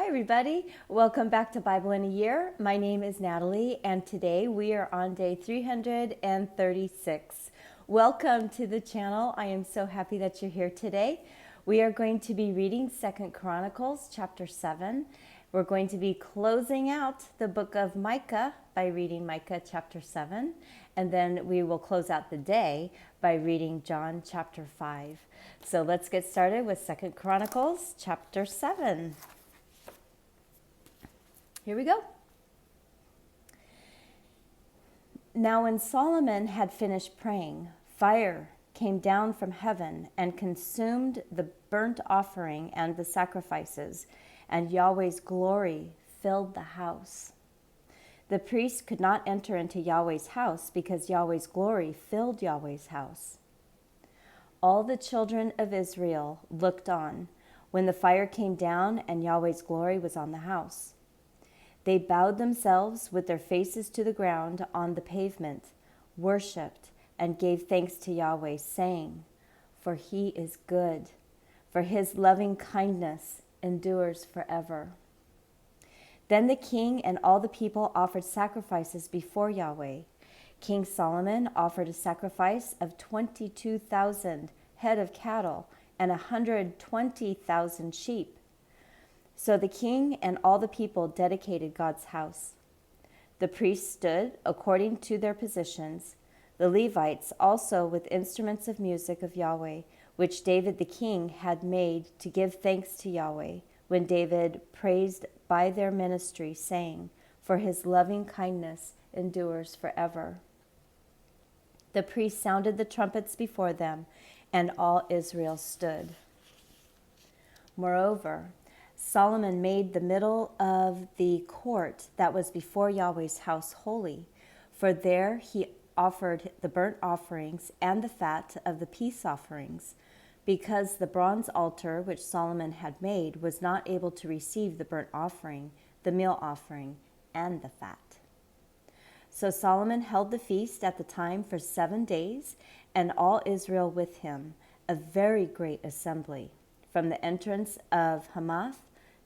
Hi, everybody. Welcome back to Bible in a Year. My name is Natalie, and today we are on day 336. Welcome to the channel. I am so happy that you're here today. We are going to be reading 2 Chronicles chapter 7. We're going to be closing out the book of Micah by reading Micah chapter 7, and then we will close out the day by reading John chapter 5. So let's get started with 2 Chronicles chapter 7. Here we go. Now when Solomon had finished praying, fire came down from heaven and consumed the burnt offering and the sacrifices, and Yahweh's glory filled the house. The priests could not enter into Yahweh's house because Yahweh's glory filled Yahweh's house. All the children of Israel looked on when the fire came down and Yahweh's glory was on the house. They bowed themselves with their faces to the ground on the pavement, worshipped, and gave thanks to Yahweh, saying, "For he is good, for his loving kindness endures forever." Then the king and all the people offered sacrifices before Yahweh. King Solomon offered a sacrifice of 22,000 head of cattle and 120,000 sheep. So the king and all the people dedicated God's house. The priests stood according to their positions, the Levites also with instruments of music of Yahweh, which David the king had made to give thanks to Yahweh, when David praised by their ministry, saying, "For his loving kindness endures forever." The priests sounded the trumpets before them, and all Israel stood. Moreover, Solomon made the middle of the court that was before Yahweh's house holy, for there he offered the burnt offerings and the fat of the peace offerings, because the bronze altar which Solomon had made was not able to receive the burnt offering, the meal offering, and the fat. So Solomon held the feast at the time for 7 days, and all Israel with him, a very great assembly, from the entrance of Hamath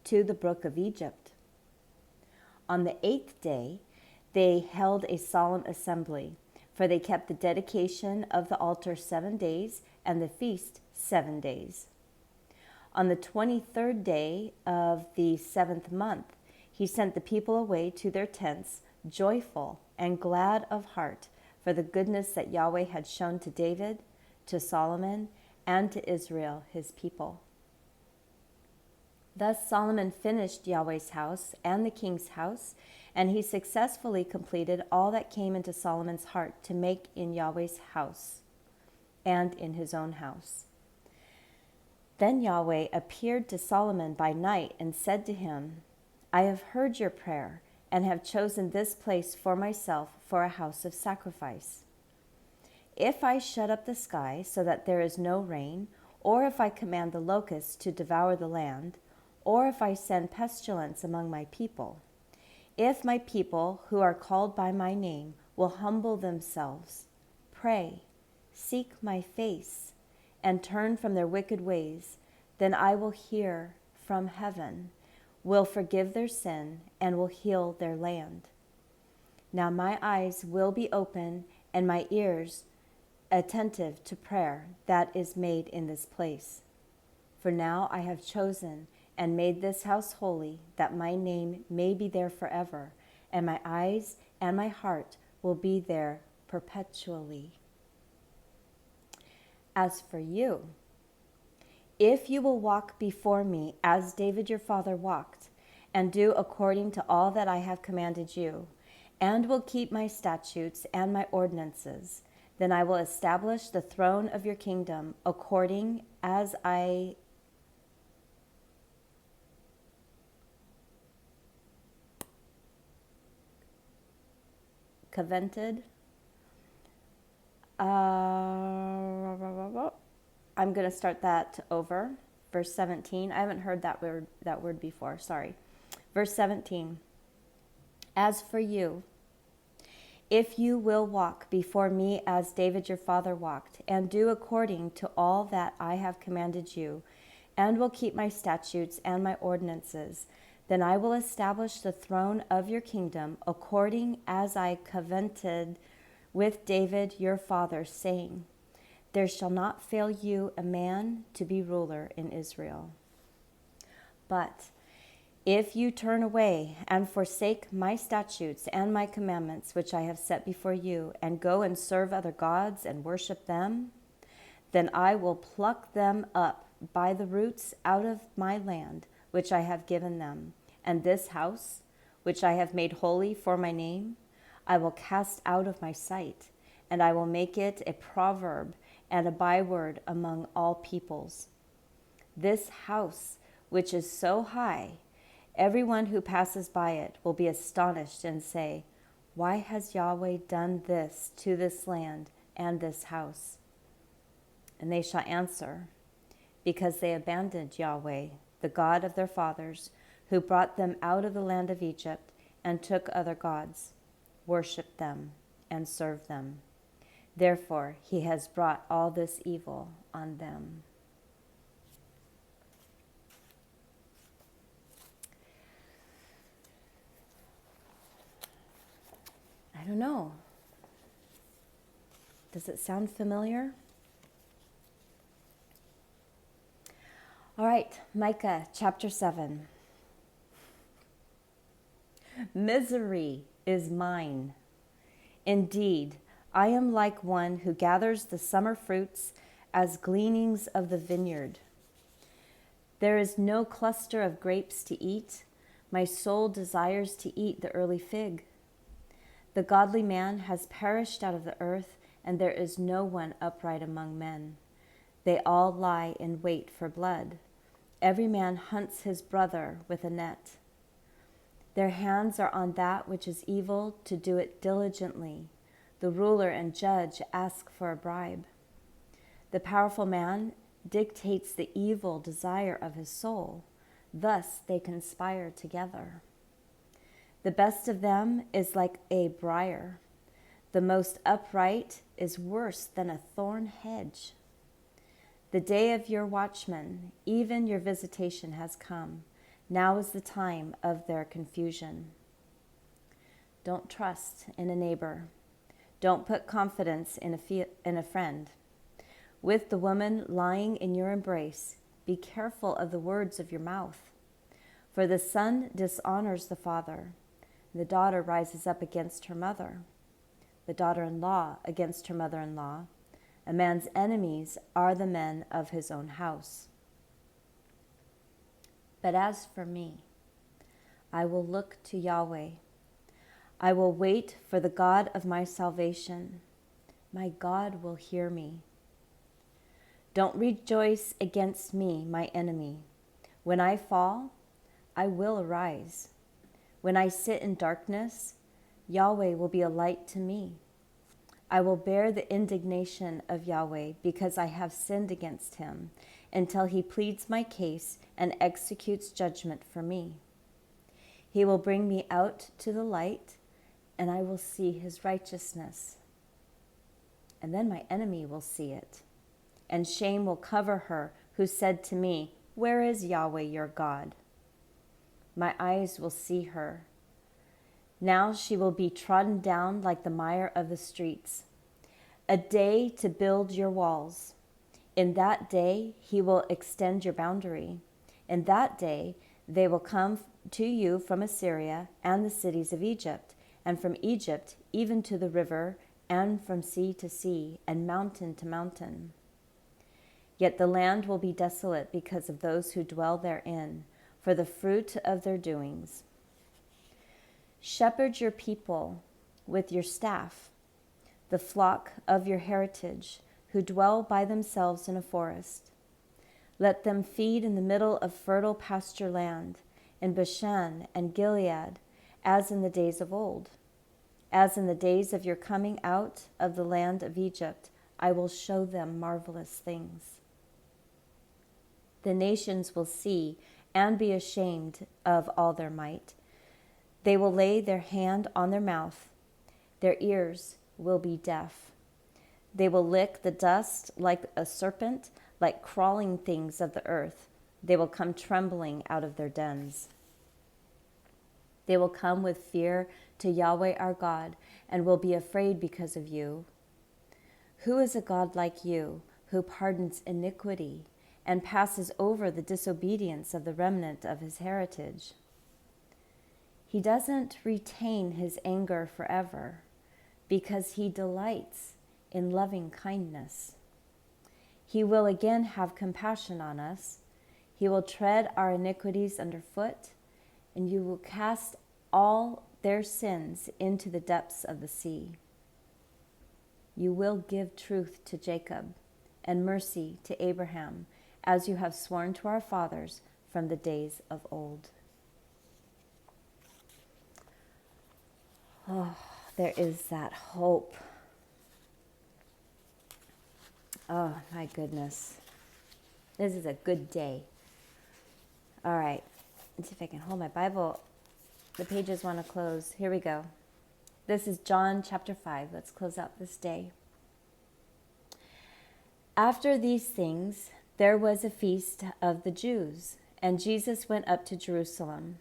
to the brook of Egypt. On the 8th day, they held a solemn assembly, for they kept the dedication of the altar 7 days and the feast 7 days. On the 23rd day of the 7th month, he sent the people away to their tents, joyful and glad of heart for the goodness that Yahweh had shown to David, to Solomon, and to Israel, his people. Thus Solomon finished Yahweh's house and the king's house, and he successfully completed all that came into Solomon's heart to make in Yahweh's house and in his own house. Then Yahweh appeared to Solomon by night and said to him, "I have heard your prayer and have chosen this place for myself for a house of sacrifice. If I shut up the sky so that there is no rain, or if I command the locusts to devour the land, or if I send pestilence among my people, if my people who are called by my name will humble themselves, pray, seek my face, and turn from their wicked ways, then I will hear from heaven, will forgive their sin, and will heal their land. Now my eyes will be open and my ears attentive to prayer that is made in this place. For now I have chosen and made this house holy, that my name may be there forever, and my eyes and my heart will be there perpetually. As for you, if you will walk before me as David your father walked, and do according to all that I have commanded you, and will keep my statutes and my ordinances, then I will establish the throne of your kingdom according as I covenanted. I'm going to start that over. Verse 17. I haven't heard that word before. Sorry. Verse 17. As for you, if you will walk before me as David your father walked, and do according to all that I have commanded you, and will keep my statutes and my ordinances, Then I will establish the throne of your kingdom according as I covenanted with David your father, saying, there shall not fail you a man to be ruler in Israel. But if you turn away and forsake my statutes and my commandments, which I have set before you, and go and serve other gods and worship them, then I will pluck them up by the roots out of my land, which I have given them. And this house, which I have made holy for my name, I will cast out of my sight, and I will make it a proverb and a byword among all peoples. This house, which is so high, everyone who passes by it will be astonished and say, why has Yahweh done this to this land and this house? And they shall answer, because they abandoned Yahweh, the God of their fathers, who brought them out of the land of Egypt, and took other gods, worshipped them, and served them. Therefore, he has brought all this evil on them. I don't know. Does it sound familiar? All right, Micah chapter 7. Misery is mine. Indeed, I am like one who gathers the summer fruits as gleanings of the vineyard. There is no cluster of grapes to eat. My soul desires to eat the early fig. The godly man has perished out of the earth, and there is no one upright among men. They all lie in wait for blood. Every man hunts his brother with a net. Their hands are on that which is evil to do it diligently. The ruler and judge ask for a bribe. The powerful man dictates the evil desire of his soul. Thus they conspire together. The best of them is like a briar. The most upright is worse than a thorn hedge. The day of your watchmen, even your visitation, has come. Now is the time of their confusion. Don't trust in a neighbor. Don't put confidence in a friend. With the woman lying in your embrace, be careful of the words of your mouth. For the son dishonors the father. The daughter rises up against her mother. The daughter-in-law against her mother-in-law. A man's enemies are the men of his own house. But as for me, I will look to Yahweh. I will wait for the God of my salvation. My God will hear me. Don't rejoice against me, my enemy. When I fall, I will arise. When I sit in darkness, Yahweh will be a light to me. I will bear the indignation of Yahweh because I have sinned against him, until he pleads my case and executes judgment for me. He will bring me out to the light, and I will see his righteousness. And then my enemy will see it, and shame will cover her who said to me, where is Yahweh your God? My eyes will see her. Now she will be trodden down like the mire of the streets. A day to build your walls. In that day he will extend your boundary. In that day they will come to you from Assyria and the cities of Egypt, and from Egypt even to the river, and from sea to sea, and mountain to mountain. Yet the land will be desolate because of those who dwell therein, for the fruit of their doings. Shepherd your people with your staff, the flock of your heritage, who dwell by themselves in a forest. Let them feed in the middle of fertile pasture land, in Bashan and Gilead, as in the days of old. As in the days of your coming out of the land of Egypt, I will show them marvelous things. The nations will see and be ashamed of all their might. They will lay their hand on their mouth. Their ears will be deaf. They will lick the dust like a serpent, like crawling things of the earth. They will come trembling out of their dens. They will come with fear to Yahweh our God and will be afraid because of you. Who is a God like you, who pardons iniquity and passes over the disobedience of the remnant of his heritage? He doesn't retain his anger forever because he delights in loving kindness. He will again have compassion on us. He will tread our iniquities underfoot, and you will cast all their sins into the depths of the sea. You will give truth to Jacob and mercy to Abraham, as you have sworn to our fathers from the days of old. Oh, there is that hope. Oh, my goodness. This is a good day. All right. Let's see if I can hold my Bible. The pages want to close. Here we go. This is John chapter 5. Let's close out this day. After these things, there was a feast of the Jews, and Jesus went up to Jerusalem.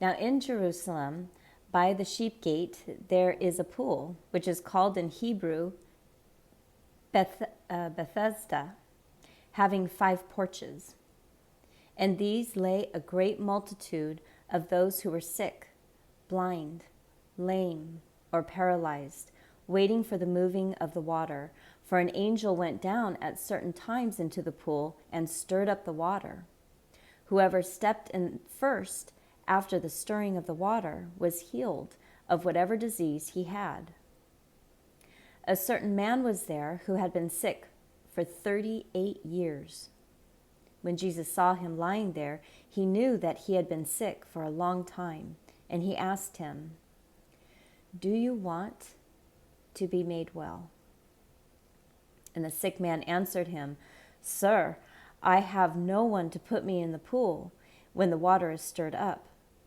Now in Jerusalem, by the sheep gate, there is a pool, which is called in Hebrew Bethesda, having 5 porches. And these lay a great multitude of those who were sick, blind, lame, or paralyzed, waiting for the moving of the water. For an angel went down at certain times into the pool and stirred up the water. Whoever stepped in first after the stirring of the water was healed of whatever disease he had. A certain man was there who had been sick for 38 years. When Jesus saw him lying there, he knew that he had been sick for a long time, and he asked him, "Do you want to be made well?" And the sick man answered him, "Sir, I have no one to put me in the pool when the water is stirred up,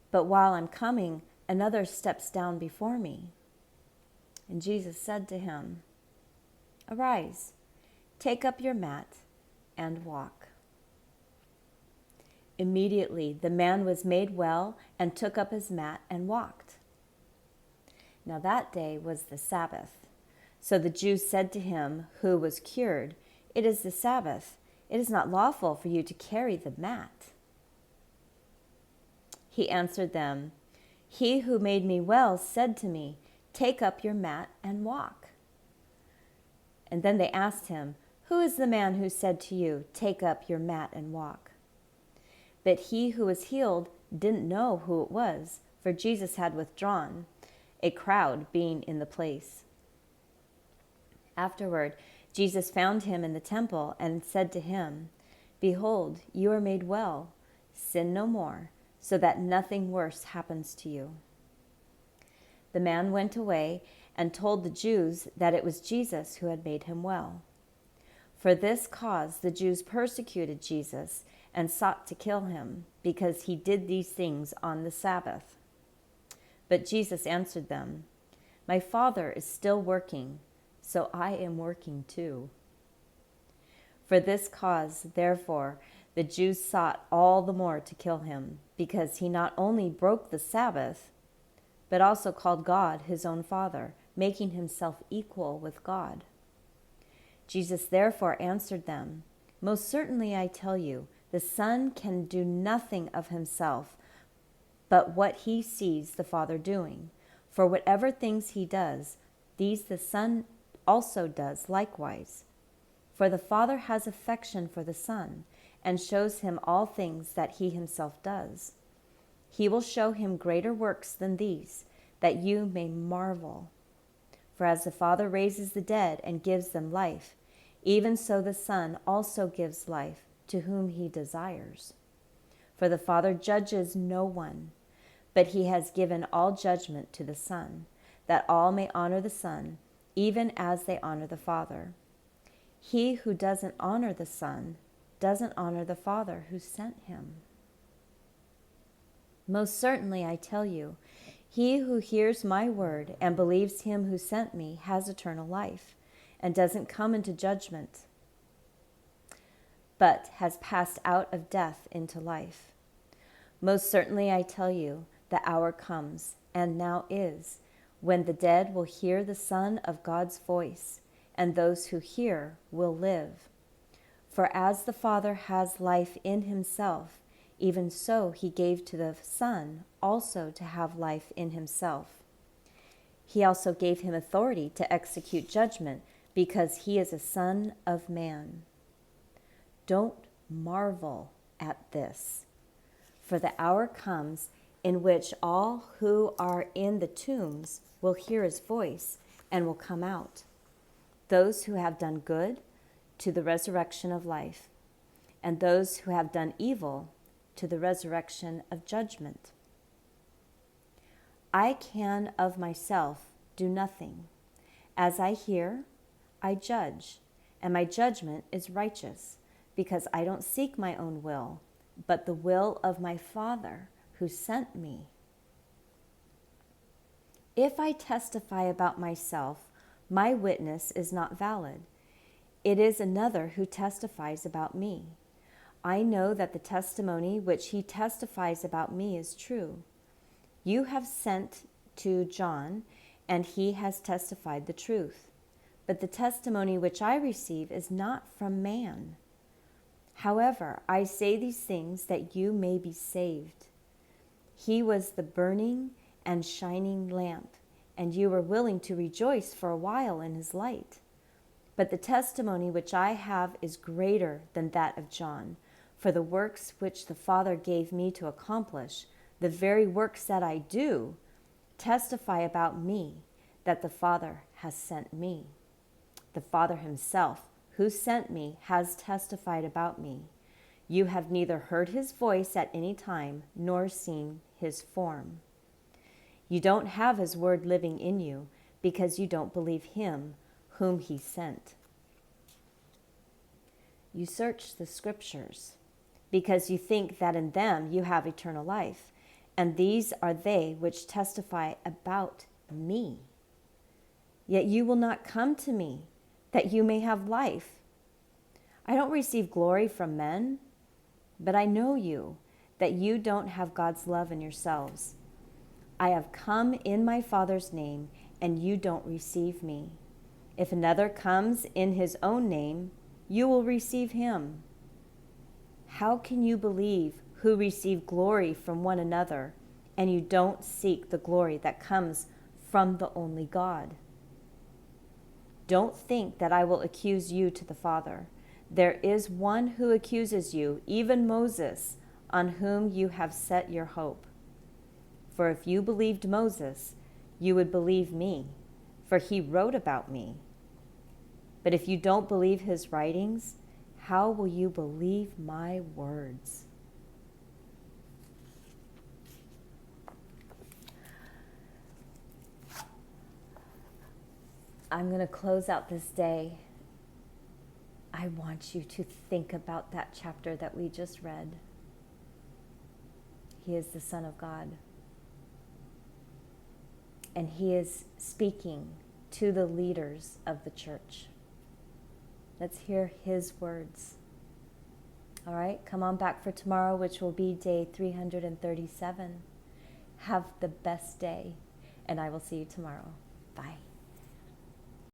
but while I'm coming, another steps down before me." And Jesus said to him, "Arise, take up your mat and walk." Immediately the man was made well and took up his mat and walked. Now that day was the Sabbath. So the Jews said to him who was cured, "It is the Sabbath. It is not lawful for you to carry the mat." He answered them, "He who made me well said to me, 'Take up your mat and walk.'" And then they asked him, "Who is the man who said to you, 'Take up your mat and walk'?" But he who was healed didn't know who it was, for Jesus had withdrawn, a crowd being in the place. Afterward, Jesus found him in the temple and said to him, "Behold, you are made well. Sin no more, so that nothing worse happens to you." The man went away and told the Jews that it was Jesus who had made him well. For this cause the Jews persecuted Jesus and sought to kill him, because he did these things on the Sabbath. But Jesus answered them, "My Father is still working, so I am working too." For this cause, therefore, the Jews sought all the more to kill him, because he not only broke the Sabbath, but also called God his own Father, making himself equal with God. Jesus therefore answered them, "Most certainly I tell you, the Son can do nothing of himself but what he sees the Father doing. For whatever things he does, these the Son also does likewise. For the Father has affection for the Son, and shows him all things that he himself does. He will show him greater works than these, that you may marvel. For as the Father raises the dead and gives them life, even so the Son also gives life to whom he desires. For the Father judges no one, but he has given all judgment to the Son, that all may honor the Son, even as they honor the Father. He who doesn't honor the Son doesn't honor the Father who sent him. Most certainly I tell you, he who hears my word and believes him who sent me has eternal life, and doesn't come into judgment, but has passed out of death into life. Most certainly I tell you the hour comes, and now is, when the dead will hear the Son of God's voice, and those who hear will live. For as the Father has life in himself, even so he gave to the Son also to have life in himself. He also gave him authority to execute judgment, because he is a Son of Man. Don't marvel at this, for the hour comes in which all who are in the tombs will hear his voice and will come out, those who have done good to the resurrection of life, and those who have done evil to the resurrection of judgment. I can of myself do nothing. As I hear, I judge, and my judgment is righteous, because I don't seek my own will, but the will of my Father who sent me. If I testify about myself, my witness is not valid. It is another who testifies about me. I know that the testimony which he testifies about me is true. You have sent to John, and he has testified the truth. But the testimony which I receive is not from man. However, I say these things that you may be saved. He was the burning and shining lamp, and you were willing to rejoice for a while in his light. But the testimony which I have is greater than that of John, for the works which the Father gave me to accomplish, the very works that I do, testify about me that the Father has sent me. The Father himself, who sent me, has testified about me. You have neither heard his voice at any time nor seen his form. You don't have his word living in you because you don't believe him whom he sent. You search the scriptures because you think that in them you have eternal life, and these are they which testify about me. Yet you will not come to me that you may have life. I don't receive glory from men, but I know you, that you don't have God's love in yourselves. I have come in my Father's name, and you don't receive me. If another comes in his own name, you will receive him. How can you believe who receive glory from one another, and you don't seek the glory that comes from the only God? Don't think that I will accuse you to the Father. There is one who accuses you, even Moses, on whom you have set your hope. For if you believed Moses, you would believe me, for he wrote about me. But if you don't believe his writings, how will you believe my words? I'm going to close out this day. I want you to think about that chapter that we just read. He is the Son of God. And he is speaking to the leaders of the church. Let's hear his words. All right, come on back for tomorrow, which will be day 337. Have the best day, and I will see you tomorrow. Bye.